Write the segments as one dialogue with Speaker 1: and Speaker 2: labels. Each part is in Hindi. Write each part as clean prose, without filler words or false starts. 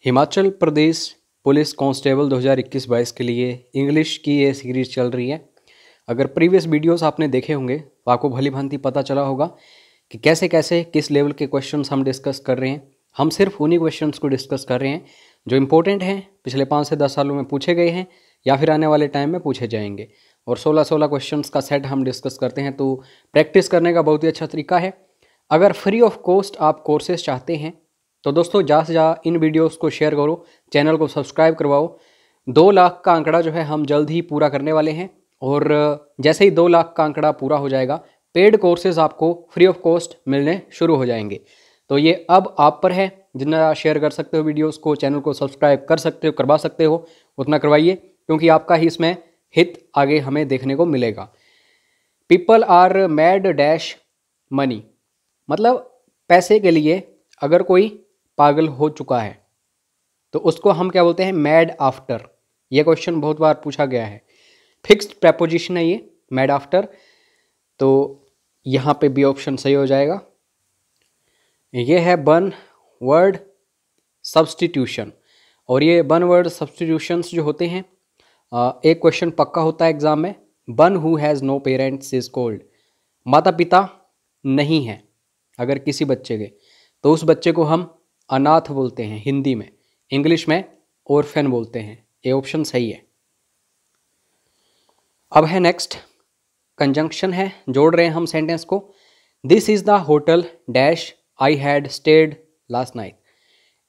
Speaker 1: हिमाचल प्रदेश पुलिस कांस्टेबल 2021-22 के लिए इंग्लिश की ये सीरीज़ चल रही है। अगर प्रीवियस वीडियोस आपने देखे होंगे तो आपको भली भांति पता चला होगा कि कैसे कैसे किस लेवल के क्वेश्चंस हम डिस्कस कर रहे हैं। हम सिर्फ उन्हीं क्वेश्चंस को डिस्कस कर रहे हैं जो इम्पोर्टेंट हैं, पिछले 5 से 10 सालों में पूछे गए हैं या फिर आने वाले टाइम में पूछे जाएंगे। और 16-16 क्वेश्चंस का सेट हम डिस्कस करते हैं, तो प्रैक्टिस करने का बहुत ही अच्छा तरीका है। अगर फ्री ऑफ कॉस्ट आप कोर्सेज चाहते हैं तो दोस्तों ज़्यादा से ज़्यादा इन वीडियोस को शेयर करो, चैनल को सब्सक्राइब करवाओ। 2 लाख का आंकड़ा जो है हम जल्द ही पूरा करने वाले हैं, और जैसे ही 2 लाख का आंकड़ा पूरा हो जाएगा पेड कोर्सेज आपको फ्री ऑफ कॉस्ट मिलने शुरू हो जाएंगे। तो ये अब आप पर है, जितना शेयर कर सकते हो वीडियोस को, चैनल को सब्सक्राइब कर सकते हो, करवा सकते हो, उतना करवाइए, क्योंकि आपका ही इसमें हित आगे हमें देखने को मिलेगा। People are mad dash money, मतलब पैसे के लिए अगर कोई पागल हो चुका है तो उसको हम क्या बोलते हैं? Mad after. यह क्वेश्चन बहुत बार पूछा गया है। फिक्स्ड प्रेपोजिशन है ये मैड आफ्टर, तो यहाँ पे बी ऑप्शन सही हो जाएगा। ये है वन वर्ड सब्स्टिट्यूशन, और ये वन वर्ड सब्स्टिट्यूशंस जो होते हैं, एक क्वेश्चन पक्का होता है एग्जाम में। One who has no parents is called, माता पिता नहीं है अगर किसी बच्चे के, तो उस बच्चे को हम अनाथ बोलते हैं हिंदी में, इंग्लिश में ऑर्फन बोलते हैं। ये ऑप्शन सही है। अब है नेक्स्ट, कंजंक्शन है, जोड़ रहे हैं हम सेंटेंस को। This is the hotel dash I had state last night,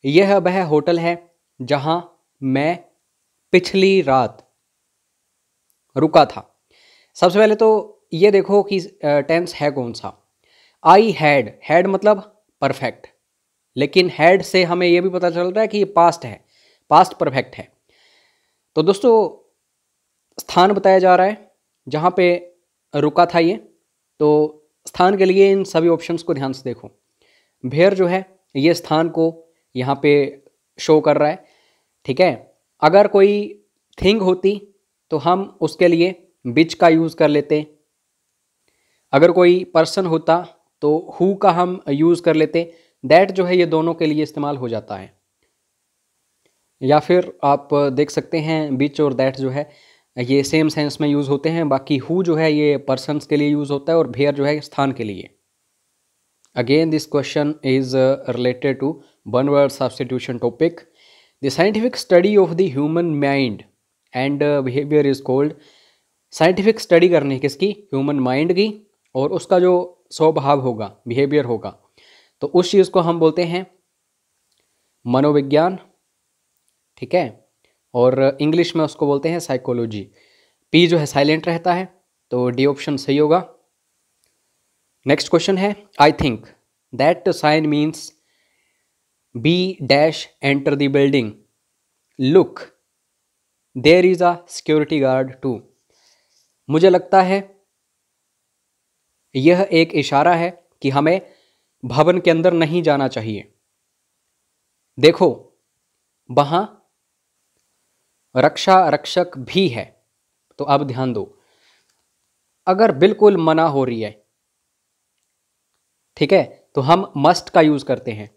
Speaker 1: यह वह होटल है जहां मैं पिछली रात रुका था। सबसे पहले तो ये देखो कि टेंस है कौन सा। आई हैड, हैड मतलब परफेक्ट, लेकिन हैड से हमें यह भी पता चल रहा है कि ये पास्ट है, पास्ट परफेक्ट है। तो दोस्तों स्थान बताया जा रहा है जहाँ पे रुका था ये, तो स्थान के लिए इन सभी ऑप्शंस को ध्यान से देखो। भेयर जो है ये स्थान को यहाँ पे शो कर रहा है, ठीक है। अगर कोई थिंग होती तो हम उसके लिए बिच का यूज़ कर लेते। अगर कोई पर्सन होता तो हु का हम यूज़ कर लेते। दैट जो है ये दोनों के लिए इस्तेमाल हो जाता है। या फिर आप देख सकते हैं बिच और दैट जो है ये सेम सेंस में यूज़ होते हैं। बाकी हु जो है ये पर्सन्स के लिए यूज़ होता है, और भेयर जो है स्थान के लिए। Again this question is related to one word substitution topic. The scientific study of the human mind and behaviour is called. Scientific study करनी किसकी? ह्यूमन माइंड की, और उसका जो स्वभाव होगा, बिहेवियर होगा, तो उस चीज़ को हम बोलते हैं मनोविज्ञान, ठीक है। और इंग्लिश में उसको बोलते हैं साइकोलॉजी। पी जो है साइलेंट रहता है, तो डी ऑप्शन सही होगा। नेक्स्ट क्वेश्चन है, I think that sign means B dash enter the building, look there is a security guard too. मुझे लगता है यह एक इशारा है कि हमें भवन के अंदर नहीं जाना चाहिए। देखो वहां रक्षा रक्षक भी है। तो अब ध्यान दो, अगर बिल्कुल मना हो रही है, ठीक है, तो हम मस्ट का यूज करते हैं,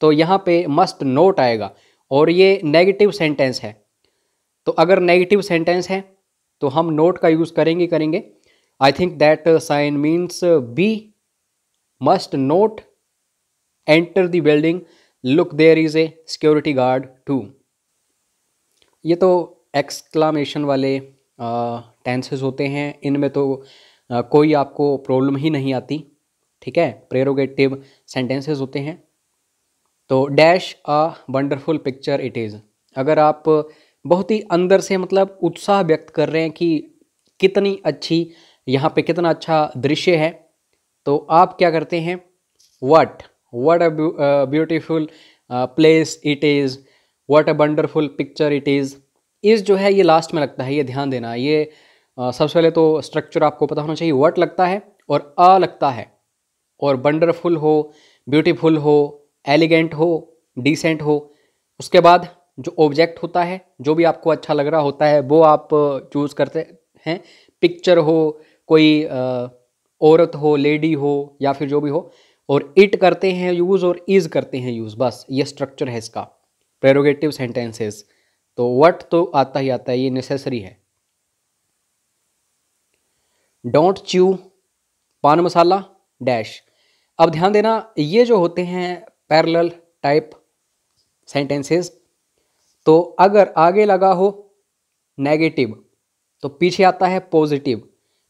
Speaker 1: तो यहां पे मस्ट नोट आएगा, और ये नेगेटिव सेंटेंस है। तो अगर नेगेटिव सेंटेंस है तो हम नोट का यूज करेंगे। I think that sign means B must not enter the building, look there is a security guard too. ये तो एक्सक्लामेशन वाले टेंसेस होते हैं, इनमें तो कोई आपको प्रॉब्लम ही नहीं आती, ठीक है। प्रेरोगेटिव सेंटेंसेस होते हैं। तो dash a wonderful picture it is, अगर आप बहुत ही अंदर से मतलब उत्साह व्यक्त कर रहे हैं कि कितनी अच्छी, यहाँ पे कितना अच्छा दृश्य है, तो आप क्या करते हैं? What a beautiful place it is, what a wonderful picture it is जो है ये लास्ट में लगता है, ये ध्यान देना। ये सबसे पहले तो स्ट्रक्चर आपको पता होना चाहिए। व्हाट लगता है और अ लगता है, और वंडरफुल हो, ब्यूटीफुल हो, एलिगेंट हो, डिसेंट हो, उसके बाद जो ऑब्जेक्ट होता है, जो भी आपको अच्छा लग रहा होता है वो आप चूज़ करते हैं। पिक्चर हो, कोई औरत हो, लेडी हो, या फिर जो भी हो, और इट करते हैं यूज़ और इज़ करते हैं यूज़, बस ये स्ट्रक्चर है इसका प्रेरोगेटिव सेंटेंसेस। तो व्हाट तो आता ही आता है, ये नेसेसरी है। डोंट च्यू पान मसाला डैश। अब ध्यान देना, ये जो होते हैं पैरेलल टाइप सेंटेंसेस, तो अगर आगे लगा हो नेगेटिव तो पीछे आता है पॉजिटिव,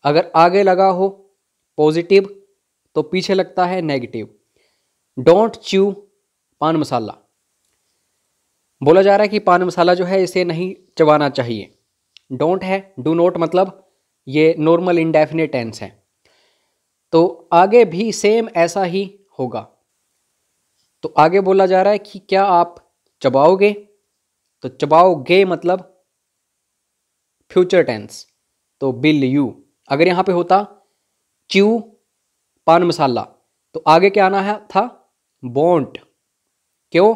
Speaker 1: अगर आगे लगा हो पॉजिटिव तो पीछे लगता है नेगेटिव। डोंट च्यू पान मसाला, बोला जा रहा है कि पान मसाला जो है इसे नहीं चबाना चाहिए। डोंट है, डू नॉट मतलब ये नॉर्मल इंडेफिनिट टेंस है, तो आगे भी सेम ऐसा ही होगा। तो आगे बोला जा रहा है कि क्या आप चबाओगे, तो चबाओगे मतलब फ्यूचर टेंस, तो बिल यू। अगर यहां पे होता च्यू पान मसाला तो आगे क्या आना है था वॉन्ट। क्यों?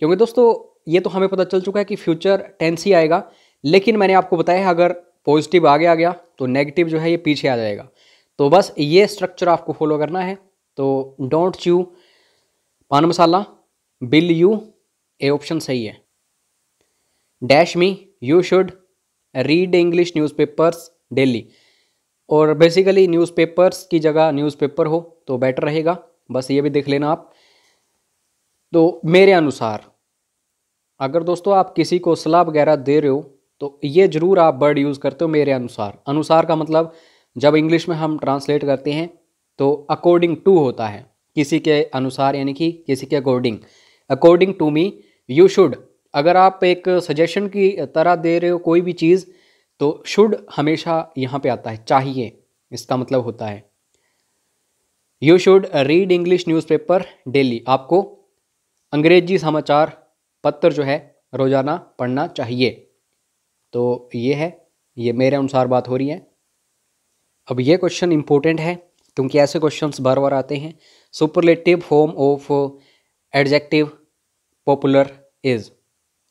Speaker 1: क्योंकि दोस्तों ये तो हमें पता चल चुका है कि फ्यूचर टेंस ही आएगा, लेकिन मैंने आपको बताया अगर पॉजिटिव आगे आ गया तो नेगेटिव जो है ये पीछे आ जाएगा। तो बस ये स्ट्रक्चर आपको फॉलो करना है। तो डोंट च्यू पान मसाला, बिल यू, ए ऑप्शन सही है। Dash me you should read English newspapers daily, और बेसिकली न्यूज़पेपर्स की जगह न्यूज़पेपर हो तो बेटर रहेगा, बस ये भी देख लेना आप। तो मेरे अनुसार, अगर दोस्तों आप किसी को सलाह वगैरह दे रहे हो तो ये ज़रूर आप वर्ड यूज़ करते हो मेरे अनुसार। अनुसार का मतलब जब इंग्लिश में हम ट्रांसलेट करते हैं तो अकॉर्डिंग टू होता है, किसी के अनुसार यानी कि किसी के according. According to me you should, अगर आप एक सजेशन की तरह दे रहे हो कोई भी चीज़ तो शुड हमेशा यहाँ पे आता है, चाहिए इसका मतलब होता है। You should read English newspaper daily, आपको अंग्रेजी समाचार पत्र जो है रोज़ाना पढ़ना चाहिए। तो ये है, ये मेरे अनुसार बात हो रही है। अब ये क्वेश्चन इंपॉर्टेंट है क्योंकि ऐसे क्वेश्चंस बार बार आते हैं। Superlative form of adjective popular is.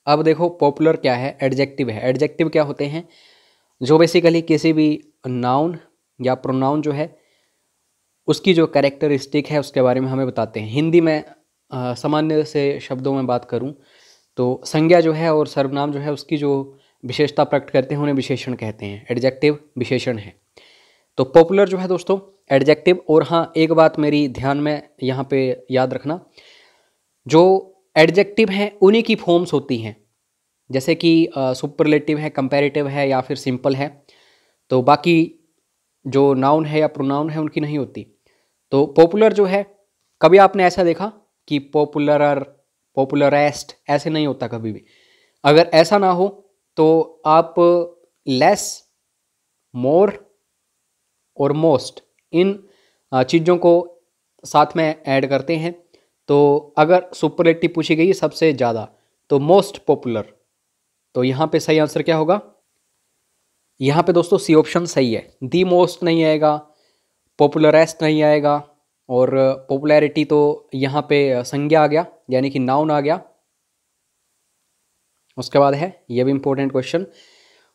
Speaker 1: अब देखो पॉपुलर क्या है, एडजेक्टिव है। एडजेक्टिव क्या होते हैं? जो बेसिकली किसी भी नाउन या प्रोनाउन जो है उसकी जो कैरेक्टरिस्टिक है उसके बारे में हमें बताते हैं। हिंदी में सामान्य से शब्दों में बात करूं तो संज्ञा जो है और सर्वनाम जो है उसकी जो विशेषता प्रकट करते हैं उन्हें विशेषण कहते हैं। एडजेक्टिव विशेषण है। तो पॉपुलर जो है दोस्तों एडजेक्टिव। और हाँ, एक बात मेरी ध्यान में यहाँ पे याद रखना, जो एडजेक्टिव हैं उन्हीं की फॉर्म्स होती हैं, जैसे कि सुपरलेटिव है, कंपैरेटिव है या फिर सिंपल है, तो बाकी जो नाउन है या प्रोनाउन है उनकी नहीं होती। तो पॉपुलर जो है, कभी आपने ऐसा देखा कि पॉपुलर, पॉपुलरेस्ट, ऐसे नहीं होता कभी भी। अगर ऐसा ना हो तो आप लेस, मोर और मोस्ट इन चीज़ों को साथ में ऐड करते हैं। तो अगर सुपरलेटिव पूछी गई सबसे ज़्यादा तो मोस्ट पॉपुलर, तो यहाँ पे सही आंसर क्या होगा? यहाँ पे दोस्तों सी ऑप्शन सही है। दी मोस्ट नहीं आएगा, पॉपुलरेस्ट नहीं आएगा, और पॉपुलैरिटी तो यहाँ पे संज्ञा आ गया यानी कि नाउन आ गया। उसके बाद है, ये भी इम्पोर्टेंट क्वेश्चन।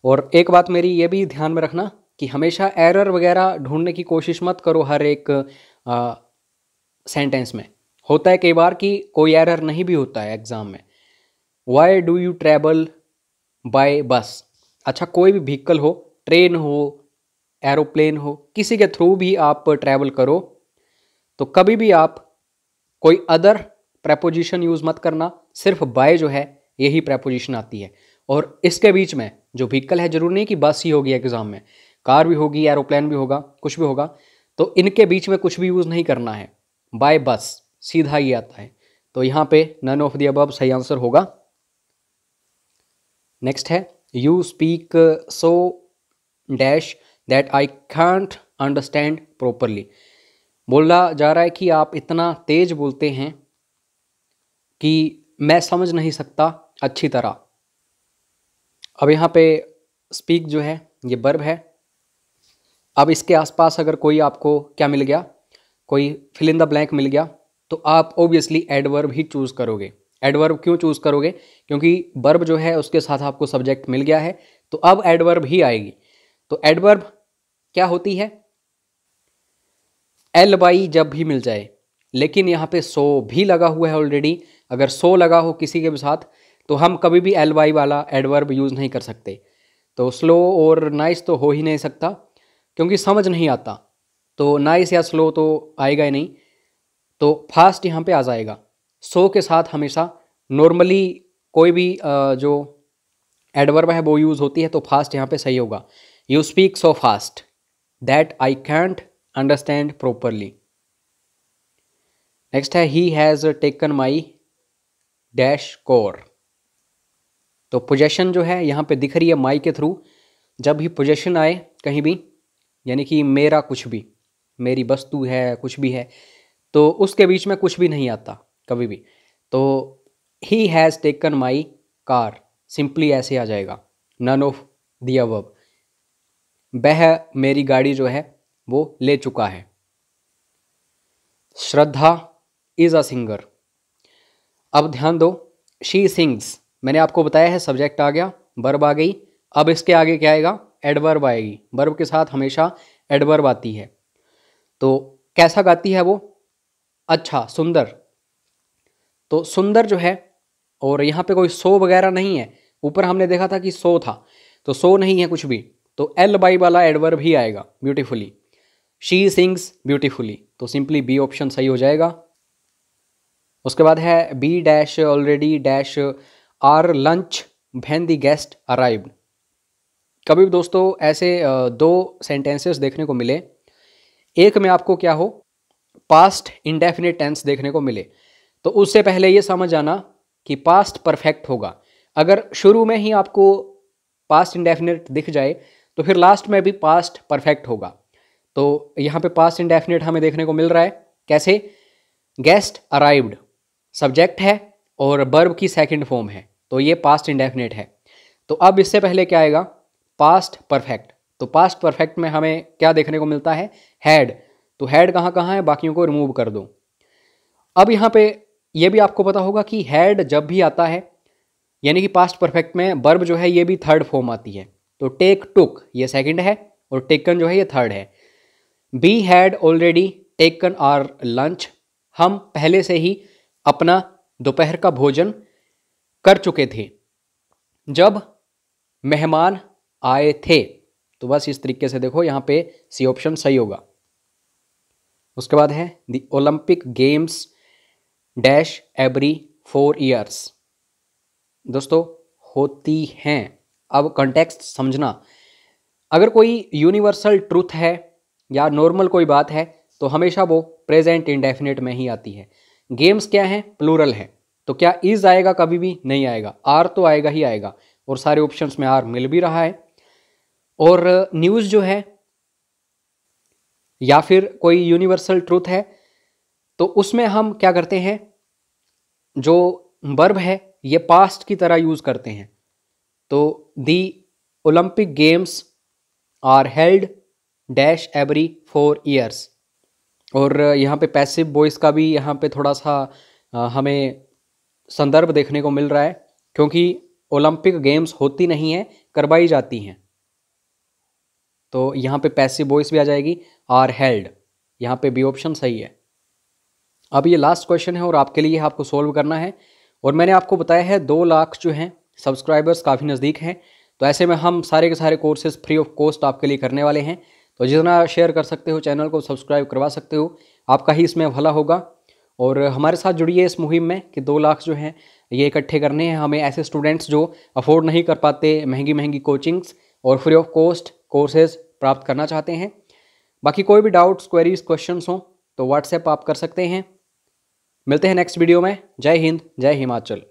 Speaker 1: और एक बात मेरी ये भी ध्यान में रखना कि हमेशा एरर वगैरह ढूंढने की कोशिश मत करो हर एक सेंटेंस में। होता है कई बार कि कोई एरर नहीं भी होता है एग्जाम में। Why do you travel by बस? अच्छा, कोई भी व्हीकल हो, ट्रेन हो, एरोप्लेन हो, किसी के थ्रू भी आप ट्रैवल करो तो कभी भी आप कोई अदर प्रेपोजिशन यूज़ मत करना, सिर्फ बाय जो है यही प्रेपोजिशन आती है। और इसके बीच में जो व्हीकल है, जरूरी नहीं कि बस ही होगी एग्जाम में, कार भी होगी, एरोप्लेन भी होगा, कुछ भी होगा, तो इनके बीच में कुछ भी यूज़ नहीं करना है। बाय बस सीधा ही आता है। तो यहाँ पे नन ऑफ द अबव सही आंसर होगा। नेक्स्ट है, you speak so dash that I can't understand properly. बोला जा रहा है कि आप इतना तेज बोलते हैं कि मैं समझ नहीं सकता अच्छी तरह। अब यहाँ पे स्पीक जो है ये वर्ब है। अब इसके आसपास अगर कोई आपको क्या मिल गया, कोई फिल इन द ब्लैंक मिल गया, तो आप ऑब्वियसली एडवर्ब ही चूज़ करोगे। एडवर्ब क्यों चूज़ करोगे? क्योंकि वर्ब जो है उसके साथ आपको सब्जेक्ट मिल गया है, तो अब एडवर्ब ही आएगी। तो एडवर्ब क्या होती है? एल बाई जब भी मिल जाए, लेकिन यहाँ पे सो भी लगा हुआ है ऑलरेडी। अगर सो लगा हो किसी के भी साथ तो हम कभी भी एल वाई वाला एडवर्ब यूज़ नहीं कर सकते। तो स्लो और नाइस तो हो ही नहीं सकता क्योंकि समझ नहीं आता, तो नाइस या स्लो तो आएगा ही नहीं। तो फास्ट यहाँ पे आ जाएगा। सो के साथ हमेशा नॉर्मली कोई भी जो एडवर्ब है वो यूज़ होती है, तो फास्ट यहाँ पे सही होगा। You speak so fast that I can't understand properly. Next है he has taken my dash core. तो पोजेशन जो है यहाँ पे दिख रही है माई के थ्रू। जब भी पोजेशन आए कहीं भी, यानी कि मेरा कुछ भी, मेरी वस्तु है, कुछ भी है, तो उसके बीच में कुछ भी नहीं आता कभी भी। तो ही has taken my car simply ऐसे आ जाएगा, नन ऑफ द अबव। वह मेरी गाड़ी जो है वो ले चुका है। श्रद्धा इज़ अ सिंगर। अब ध्यान दो, शी सिंग्स, मैंने आपको बताया है सब्जेक्ट आ गया, वर्ब आ गई। अब इसके आगे क्या आएगा? एडवर्ब आएगी। वर्ब के साथ हमेशा एडवर्ब आती है। तो कैसा गाती है वो? अच्छा, सुंदर। तो सुंदर जो है, और यहाँ पे कोई सो वगैरह नहीं है। ऊपर हमने देखा था कि सो था, तो सो नहीं है कुछ भी, तो एल बाई वाला एडवर्ब ही आएगा, ब्यूटीफुली। शी सिंग्स ब्यूटीफुली, तो सिंपली बी ऑप्शन सही हो जाएगा। उसके बाद है B dash already dash our lunch when the guest arrived. कभी भी दोस्तों ऐसे दो सेंटेंसेस देखने को मिले, एक में आपको क्या हो, पास्ट इंडेफिनिट टेंस देखने को मिले, तो उससे पहले ये समझ आना कि पास्ट परफेक्ट होगा। अगर शुरू में ही आपको पास्ट इंडेफिनिट दिख जाए तो फिर लास्ट में भी पास्ट परफेक्ट होगा। तो यहाँ पे पास्ट इंडेफिनिट हमें देखने को मिल रहा है। कैसे? गेस्ट अराइव्ड सब्जेक्ट है और वर्ब की सेकंड फॉर्म है, तो ये पास्ट इंडेफिनिट है। तो अब इससे पहले क्या आएगा? Past perfect. तो पास्ट परफेक्ट में हमें क्या देखने को मिलता है? हैड। तो हैड कहाँ कहाँ है, बाकियों को रिमूव कर दो। अब यहाँ पे ये भी आपको पता होगा कि हैड जब भी आता है, यानी कि पास्ट परफेक्ट में वर्ब जो है ये भी थर्ड फॉर्म आती है। तो टेक टुक ये सेकंड है और टेकन जो है ये थर्ड है। B had already taken our lunch, हम पहले से ही अपना दोपहर का भोजन कर चुके थे जब मेहमान आए थे। तो बस इस तरीके से देखो, यहाँ पे सी ऑप्शन सही होगा। उसके बाद है the Olympic games dash every 4 years. दोस्तों होती हैं, अब कॉन्टेक्स्ट समझना। अगर कोई यूनिवर्सल ट्रूथ है या नॉर्मल कोई बात है तो हमेशा वो प्रेजेंट इंडेफिनिट में ही आती है। गेम्स क्या है? प्लूरल है, तो क्या इज आएगा? कभी भी नहीं आएगा। आर तो आएगा ही आएगा, और सारे ऑप्शंस में आर मिल भी रहा है। और न्यूज़ जो है या फिर कोई यूनिवर्सल ट्रूथ है, तो उसमें हम क्या करते हैं, जो वर्ब है ये पास्ट की तरह यूज करते हैं। तो the Olympic games are held dash every 4 years. और यहाँ पे पैसिव वॉइस का भी यहाँ पे थोड़ा सा हमें संदर्भ देखने को मिल रहा है, क्योंकि ओलंपिक गेम्स होती नहीं है, करवाई जाती हैं। तो यहाँ पे पैसिव वॉइस भी आ जाएगी, आर हेल्ड। यहाँ पे बी ऑप्शन सही है। अब ये लास्ट क्वेश्चन है और आपके लिए आपको सोल्व करना है। और मैंने आपको बताया है 2 लाख जो हैं सब्सक्राइबर्स काफ़ी नज़दीक हैं, तो ऐसे में हम सारे के सारे कोर्सेज फ्री ऑफ कॉस्ट आपके लिए करने वाले हैं। तो जितना शेयर कर सकते हो, चैनल को सब्सक्राइब करवा सकते हो, आपका ही इसमें भला होगा। और हमारे साथ जुड़िए इस मुहिम में कि 2 लाख जो हैं ये इकट्ठे करने हैं हमें, ऐसे स्टूडेंट्स जो अफोर्ड नहीं कर पाते महंगी महंगी कोचिंग्स और फ्री ऑफ कॉस्ट कोर्सेज प्राप्त करना चाहते हैं। बाकी कोई भी डाउट्स, क्वेरीज, क्वेश्चंस हो तो व्हाट्सएप आप कर सकते हैं। मिलते हैं नेक्स्ट वीडियो में। जय हिंद, जय हिमाचल।